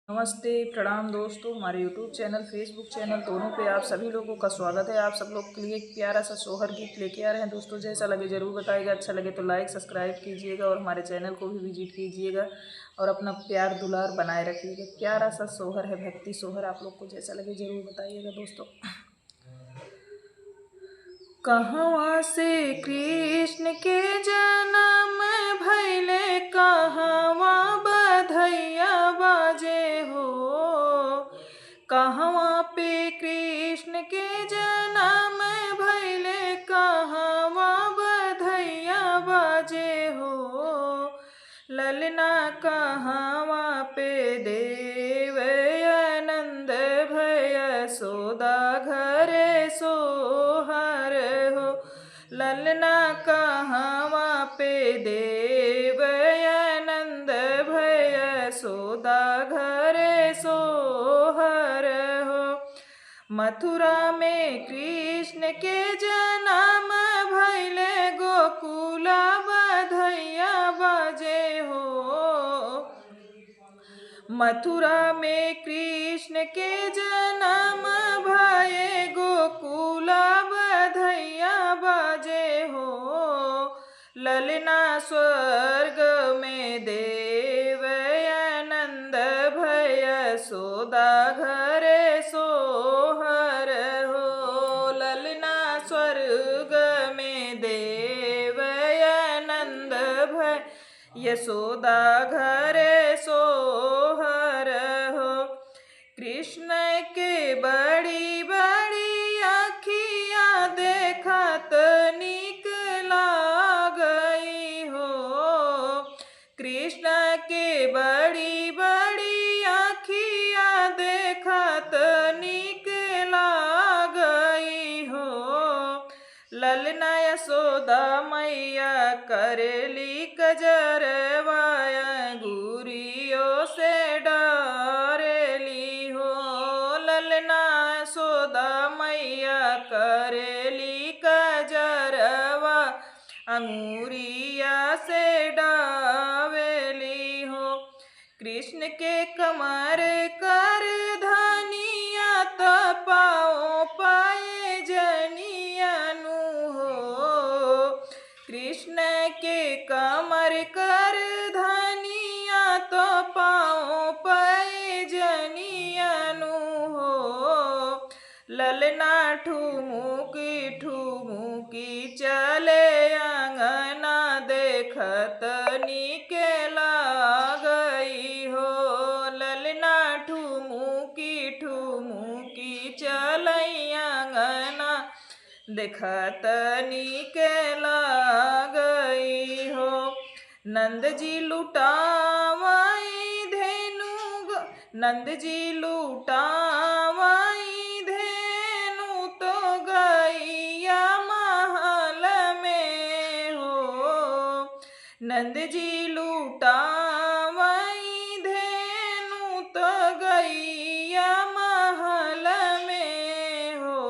नमस्ते प्रणाम दोस्तों, हमारे YouTube चैनल फेसबुक चैनल दोनों पे आप सभी लोगों का स्वागत है। आप सब लोग के लिए एक प्यारा सा सोहर गीत लेके आ रहे हैं दोस्तों। जैसा लगे ज़रूर बताइएगा, अच्छा लगे तो लाइक सब्सक्राइब कीजिएगा और हमारे चैनल को भी विजिट कीजिएगा और अपना प्यार दुलार बनाए रखिएगा। प्यारा सा सोहर है, भक्ति सोहर। आप लोग को जैसा लगे ज़रूर बताइएगा दोस्तों। कहवा से कृष्ण के जन्म भैले, कहवा बधैया बाजे हो। कहवा पे कृष्ण के जन्म भैले, कहवा बधैया बाजे हो। ललना कहवा पे देव आनंद भय सोदा घरे सोहर हो। ललना कहवा पे देव आनंद भय सोदा घरे सोहर हो। मथुरा में कृष्ण के जन्म भैले, गोकुला बधैया बाजे हो। मथुरा में कृष्ण के जन्म भये, गोकुला बधैया बाजे हो। ललना स्वर्ग में देव आनंद भय सोदा घरे सोहर हो। ललना स्वर्ग में देव आनंद भय यशोदा घरे सोहर हो। कृष्ण के बड़ी बड़ी आँखियाँ देखत नीक लागई हो। कृष्ण के बड़ी बड़ी आँखियाँ देखत नीक लागई हो। ललना यशोदा मैया करेली कजरवा, अंगूरियों से डरेली हो। ललना यशोदा मैया करेली कजरवा, अंगूरिया से डावेली हो। कृष्ण के कमर कर धनिया, तपाओ पाए जनियानु हो। कृष्ण के कमर कर धनिया, तो पाओ पाए जनियानु हो। ललना ठुमुकी ठुमुकी चले अंगना, देखत नीके लागई हो। ललना ठुमुकी ठुमुकी चलई अंगना, देखत नीके लागई हो। नंद जी लुटावाई धेनु, नंद जी लुटावाई धेनु, तो गैया महल में हो। नंद जी लुटावाई धेनु, तो गैया महल में हो।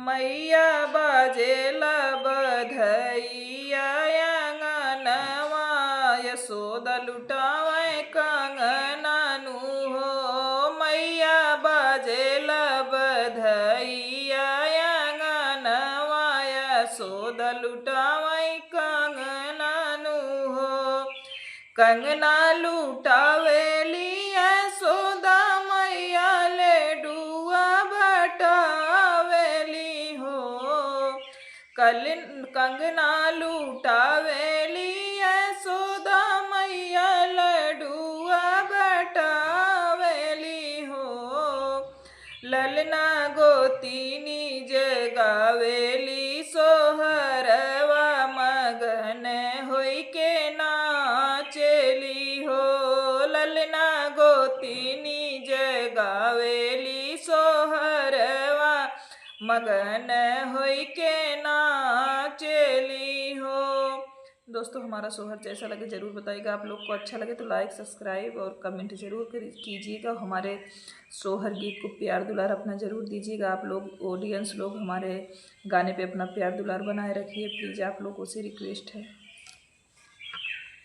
मैया बाजेला बधैया अंगनवा, यशोदा लुटावे कंगनानु हो। मैया बाजेला बधैया अंगनवा, यशोदा लुटावे कंगनानु हो। कंगना लुटावेली यशोदा मैया, लेडुआ बटावेली हो। कंगना लुटावेली यशोदा मैया, लडुआ बटावेली हो। ललना गोतिनी जगावेली सोहरवा, मगन होई के नाचेली हो। ललना गोतिनी जगावेली सोहरवा, मगन होई के नाचेली हो। दोस्तों, हमारा सोहर जैसा लगे ज़रूर बताइएगा। आप लोग को अच्छा लगे तो लाइक सब्सक्राइब और कमेंट ज़रूर कीजिएगा। हमारे सोहर गीत को प्यार दुलार अपना ज़रूर दीजिएगा। आप लोग ऑडियंस लोग हमारे गाने पे अपना प्यार दुलार बनाए रखिए प्लीज़, आप लोगों से रिक्वेस्ट है।